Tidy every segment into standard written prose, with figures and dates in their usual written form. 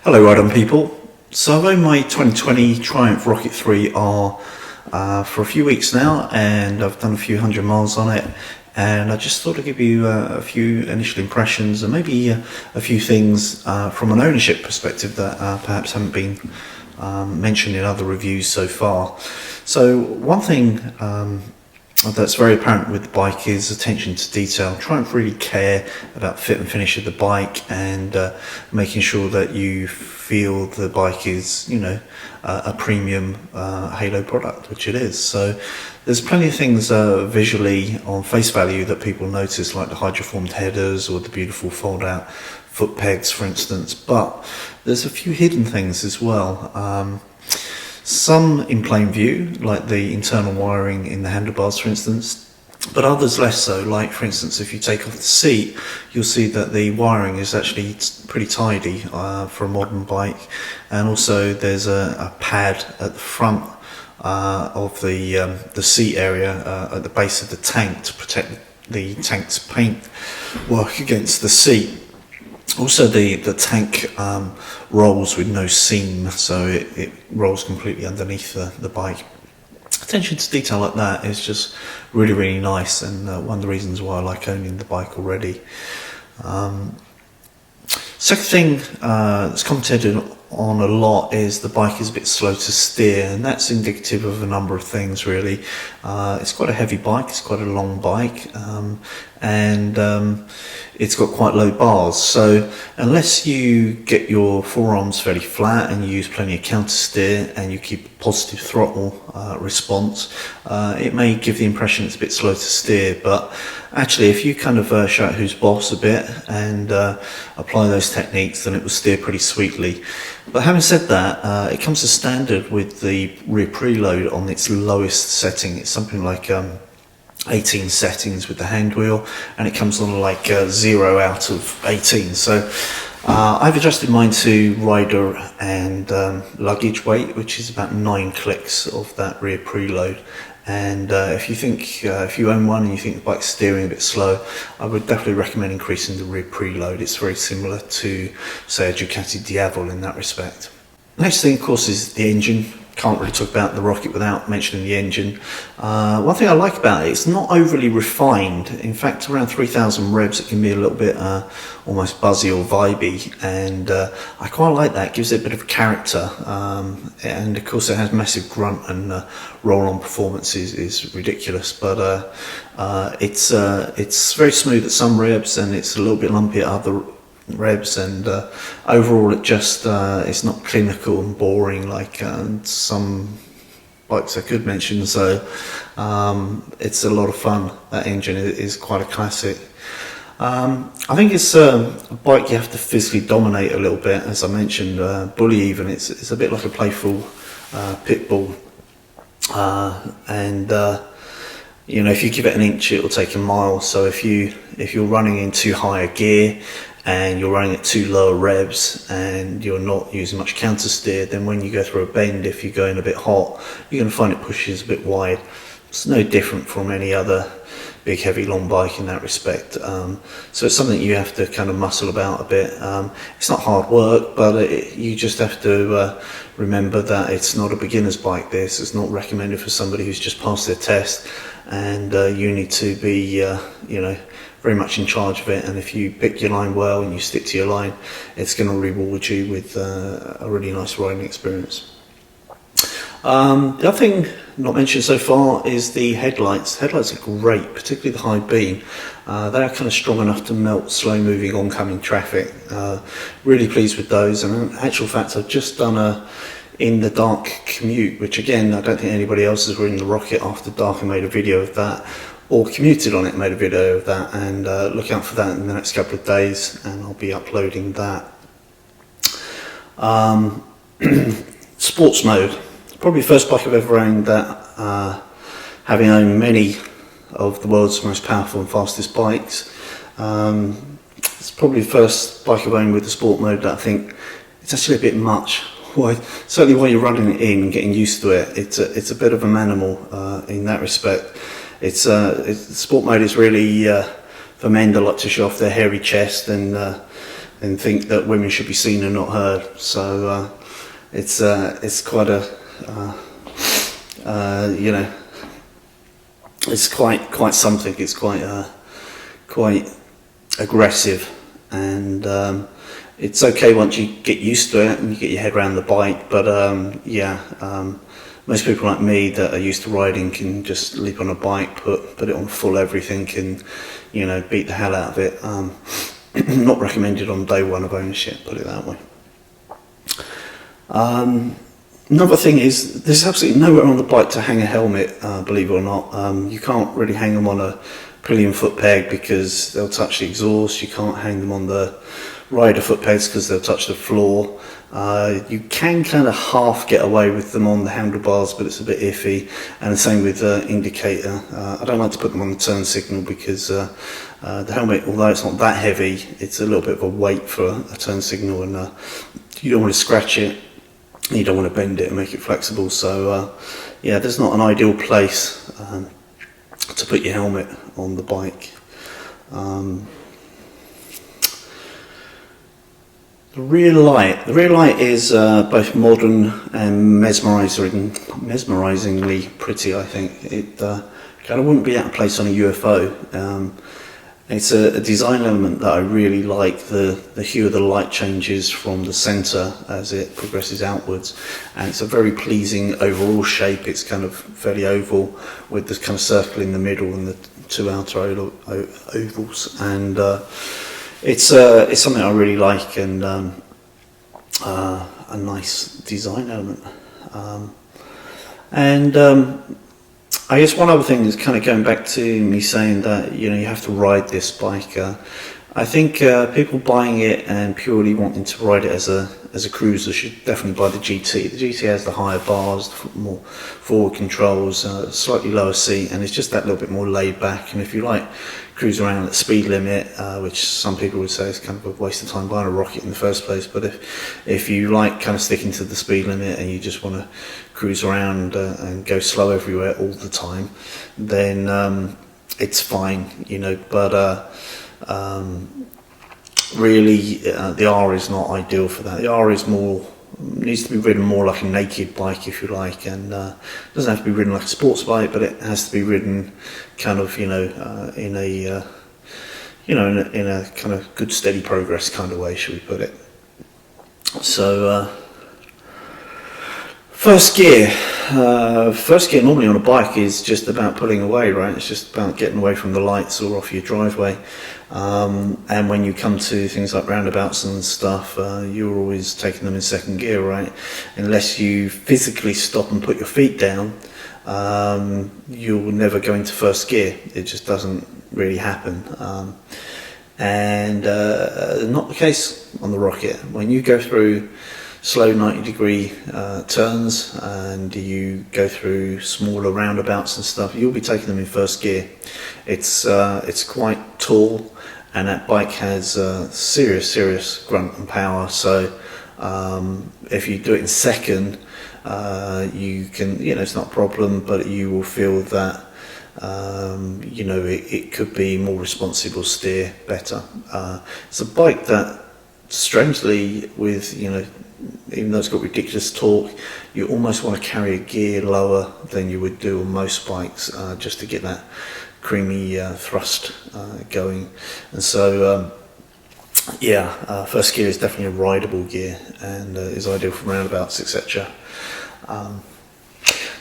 Hello Ride On people. So I've owned my 2020 Triumph Rocket 3R for a few weeks now, and I've done a few hundred miles on it, and I just thought I'd give you a few initial impressions and maybe a few things from an ownership perspective that perhaps haven't been mentioned in other reviews so far. So one thing that's very apparent with the bike is attention to detail. Triumph really care about fit and finish of the bike, and making sure that you feel the bike is, you know, a premium halo product, which it is. So there's plenty of things visually on face value that people notice, like the hydroformed headers or the beautiful fold out foot pegs, for instance, but there's a few hidden things as well. Some in plain view, like the internal wiring in the handlebars, for instance, but others less so. Like, for instance, if you take off the seat, you'll see that the wiring is actually pretty tidy for a modern bike, and also there's a pad at the front of the seat area at the base of the tank to protect the tank's paint work against the seat. Also, the tank rolls with no seam, so it rolls completely underneath the bike. Attention to detail like that is just really, really nice, and one of the reasons why I like owning the bike already. Second thing that's commented on a lot is the bike is a bit slow to steer, and that's indicative of a number of things really. It's quite a heavy bike, it's quite a long bike, and it's got quite low bars, so unless you get your forearms fairly flat and you use plenty of counter steer and you keep a positive throttle response, it may give the impression it's a bit slow to steer. But actually, if you kind of shout who's boss a bit and apply those techniques, then it will steer pretty sweetly. But having said that, it comes as standard with the rear preload on its lowest setting. It's something like 18 settings with the hand wheel, and it comes on like 0 out of 18. So I've adjusted mine to rider and luggage weight, which is about 9 clicks of that rear preload. And if you own one and you think the bike's steering a bit slow, I would definitely recommend increasing the rear preload. It's very similar to, say, a Ducati Diavol in that respect. Next thing, of course, is the engine. Can't really talk about the Rocket without mentioning the engine. One thing I like about it, it's not overly refined. In fact, around 3,000 revs it can be a little bit almost buzzy or vibey, and I quite like that. It gives it a bit of character, and of course it has massive grunt, and roll-on performance is ridiculous, but it's very smooth at some revs and it's a little bit lumpy at other revs, and overall it just it's not clinical and boring like some bikes I could mention. So it's a lot of fun. That engine is quite a classic. I think it's a bike you have to physically dominate a little bit, as I mentioned. Bully even, it's a bit like a playful pit bull, and you know, if you give it an inch it'll take a mile. So if you're running in too high a gear and you're running at too low revs and you're not using much counter steer, then when you go through a bend, if you're going a bit hot, you're going to find it pushes a bit wide. It's no different from any other big heavy long bike in that respect. So it's something you have to kind of muscle about a bit. It's not hard work, but you just have to remember that it's not a beginner's bike. This is not recommended for somebody who's just passed their test, and you need to be you know, very much in charge of it, and if you pick your line well and you stick to your line, it's going to reward you with a really nice riding experience. The other thing not mentioned so far is the headlights. Headlights are great, particularly the high beam. They are kind of strong enough to melt slow moving oncoming traffic. Really pleased with those, and in actual fact I've just done a in the dark commute, which again I don't think anybody else has ridden the Rocket after dark and made a video of that, or commuted on it and made a video of that, and look out for that in the next couple of days, and I'll be uploading that. Sports mode, probably the first bike I've ever owned that, having owned many of the world's most powerful and fastest bikes, it's probably the first bike I've owned with the sport mode that I think it's actually a bit much. Certainly while you're running it in and getting used to it, it's a bit of a manimal in that respect. It's sport mode is really for men that like to show off their hairy chest and think that women should be seen and not heard. So it's quite a you know, it's quite something. It's quite aggressive, and it's okay once you get used to it and you get your head around the bike, but most people like me that are used to riding can just leap on a bike, put it on full everything, and you know, beat the hell out of it. Not recommended on day one of ownership, put it that way. Another thing is there's absolutely nowhere on the bike to hang a helmet, believe it or not. You can't really hang them on a pillion foot peg because they'll touch the exhaust. You can't hang them on the rider foot pegs because they'll touch the floor. You can kind of half get away with them on the handlebars, but it's a bit iffy, and the same with the indicator. I don't like to put them on the turn signal because the helmet, although it's not that heavy, it's a little bit of a weight for a turn signal, and you don't want to scratch it, you don't want to bend it and make it flexible. So yeah, there's not an ideal place to put your helmet on the bike. The rear light is both modern and mesmerisingly pretty. I think it kind of wouldn't be out of place on a UFO. It's a design element that I really like. The hue of the light changes from the centre as it progresses outwards, and it's a very pleasing overall shape. It's kind of fairly oval with this kind of circle in the middle and the two outer ovals, and it's something I really like, and a nice design element. I guess one other thing is kind of going back to me saying that, you know, you have to ride this bike. I think people buying it and purely wanting to ride it as a cruiser should definitely buy the GT. The GT has the higher bars, more forward controls, slightly lower seat, and it's just that little bit more laid back. And if you like cruise around at the speed limit, which some people would say is kind of a waste of time buying a Rocket in the first place, but if you like kind of sticking to the speed limit and you just want to cruise around and go slow everywhere all the time, then it's fine, you know. But really, the R is not ideal for that. The R is needs to be ridden more like a naked bike, if you like, and doesn't have to be ridden like a sports bike, but it has to be ridden kind of, you know, in a kind of good steady progress kind of way, shall we put it. So first gear normally on a bike is just about pulling away, right? It's just about getting away from the lights or off your driveway. And when you come to things like roundabouts and stuff, you're always taking them in second gear, right? Unless you physically stop and put your feet down, you'll never go into first gear. It just doesn't really happen. And not the case on the Rocket. When you go through slow 90-degree turns and you go through smaller roundabouts and stuff, you'll be taking them in first gear. It's quite tall, and that bike has serious grunt and power. So if you do it in second, you can, you know, it's not a problem, but you will feel that you know, it could be more responsible steer better. It's a bike that, strangely, with, you know, even though it's got ridiculous torque, you almost want to carry a gear lower than you would do on most bikes, just to get that creamy thrust going, and so first gear is definitely a rideable gear and is ideal for roundabouts, etc.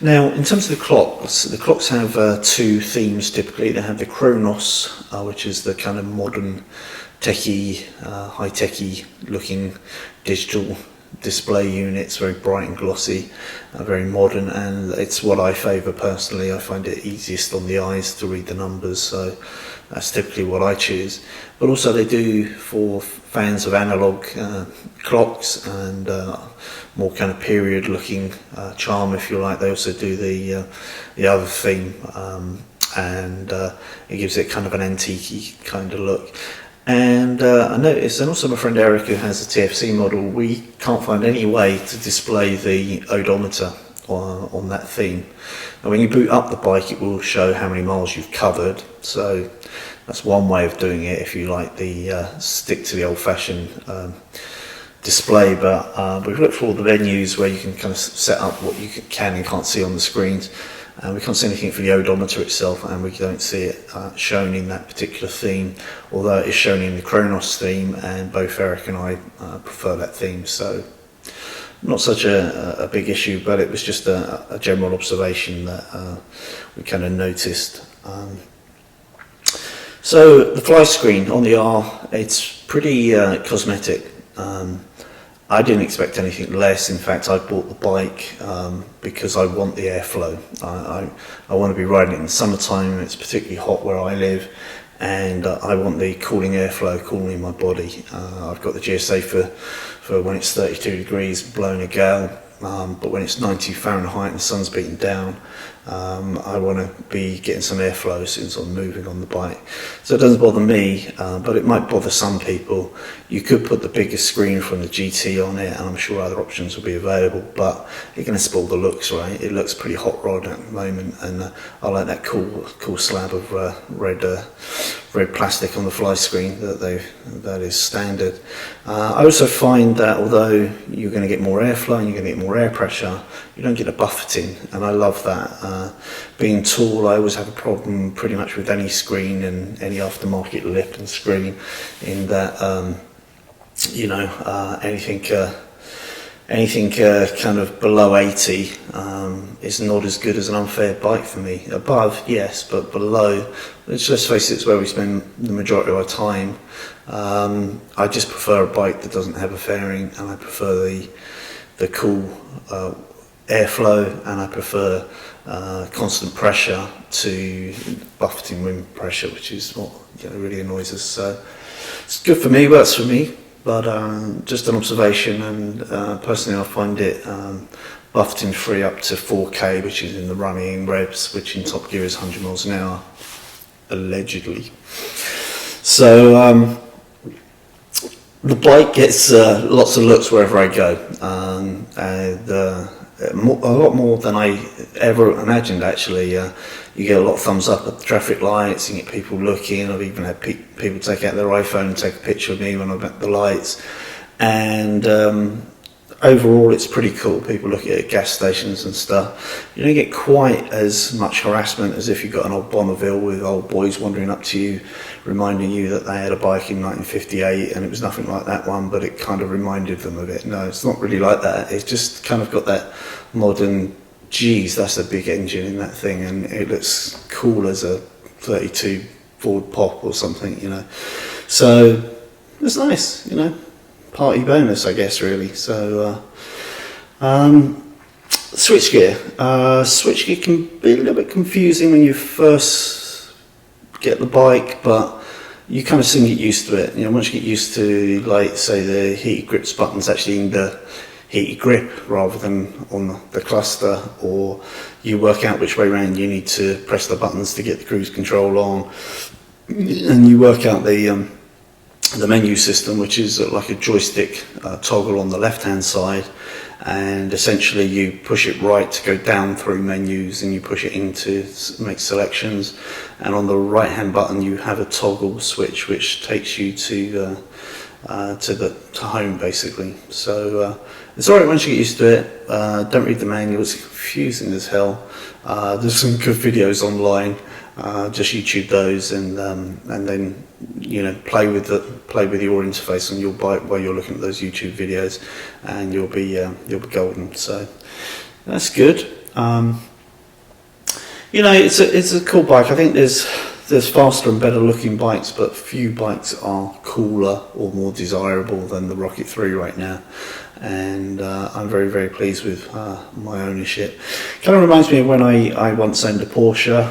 Now, in terms of the clocks have two themes typically. They have the Chronos, which is the kind of modern, techie, high-techy looking digital display unit. It's very bright and glossy, very modern, and it's what I favour personally. I find it easiest on the eyes to read the numbers, so that's typically what I choose. But also they do, for fans of analogue clocks and more kind of period looking charm, if you like, they also do the other theme, and it gives it kind of an antique kind of look. And I noticed, and also my friend Eric, who has a TFC model, we can't find any way to display the odometer on that theme. And when you boot up the bike, it will show how many miles you've covered. So that's one way of doing it if you like the stick to the old-fashioned display. But we've looked for all the venues where you can kind of set up what you can and can't see on the screens. And we can't see anything for the odometer itself, and we don't see it shown in that particular theme, although it is shown in the Chronos theme, and both Eric and I prefer that theme. So not such a big issue, but it was just a general observation that we kind of noticed. So the fly screen on the R, it's pretty cosmetic. I didn't expect anything less. In fact, I bought the bike because I want the airflow. I want to be riding it in the summertime. It's particularly hot where I live, and I want the cooling airflow cooling my body. I've got the GSA for when it's 32 degrees blowing a gale, but when it's 90 Fahrenheit and the sun's beating down, I want to be getting some airflow as soon as I'm moving on the bike. So it doesn't bother me, but it might bother some people. You could put the biggest screen from the GT on it, and I'm sure other options will be available, but you're going to spoil the looks, right? It looks pretty hot rod at the moment, and I like that cool slab of red plastic on the fly screen that is standard. I also find that although you're going to get more airflow and you're going to get more air pressure, you don't get a buffeting, and I love that. Being tall, I always have a problem pretty much with any screen and any aftermarket Lipton screen, in that anything kind of below 80 is not as good as an unfair bike for me. Above, yes, but below, let's face it, it's where we spend the majority of our time. I just prefer a bike that doesn't have a fairing, and I prefer the cool airflow, and I prefer constant pressure to buffeting wind pressure, which is what really annoys us. So it's good for me, works for me, but just an observation. And personally, I find it buffeting free up to 4K, which is in the running revs, which in Top Gear is 100 miles an hour, allegedly. So the bike gets lots of looks wherever I go, and a lot more than I ever imagined, actually. You get a lot of thumbs up at the traffic lights, you get people looking. I've even had people take out their iPhone and take a picture of me when I'm at the lights, and overall it's pretty cool. People look at gas stations and stuff. You don't get quite as much harassment as if you've got an old Bonneville with old boys wandering up to you, reminding you that they had a bike in 1958 and it was nothing like that one, but it kind of reminded them of it. No, it's not really like that. It's just kind of got that modern, geez, that's a big engine in that thing, and it looks cool as a 32 Ford Pop or something, So it's nice, party bonus, I guess, really. So switchgear. Switchgear can be a little bit confusing when you first get the bike, but you kind of soon get used to it. Once you get used to, like, say, the heated grips buttons actually in the heated grip rather than on the cluster, or you work out which way around you need to press the buttons to get the cruise control on, and you work out the menu system, which is like a joystick toggle on the left hand side, and essentially you push it right to go down through menus, and you push it in to make selections, and on the right hand button you have a toggle switch which takes you to to home basically. So it's alright once you get used to it. Don't read the manual, it's confusing as hell. There's some good videos online. Just YouTube those and then play with your interface on your bike while you're looking at those YouTube videos, and you'll be golden. So that's good. It's a cool bike. I think there's faster and better looking bikes, but few bikes are cooler or more desirable than the Rocket 3 right now, and I'm very, very pleased with my ownership. Kind of reminds me of when I once owned a Porsche.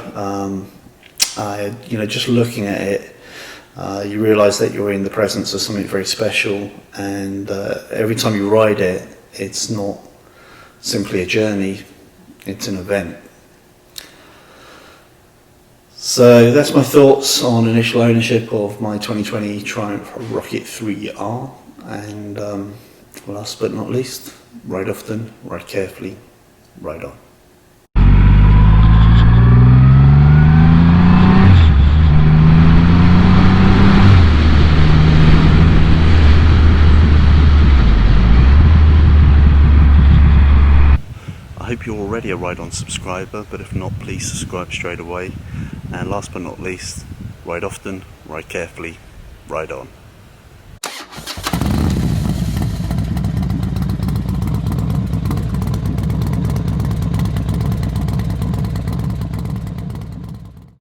Just looking at it, you realise that you're in the presence of something very special, and every time you ride it, it's not simply a journey, it's an event. So that's my thoughts on initial ownership of my 2020 Triumph Rocket 3R, and last but not least, ride often, ride carefully, ride on. I hope you're already a Ride On subscriber, but if not, please subscribe straight away. And last but not least, ride often, ride carefully, ride on.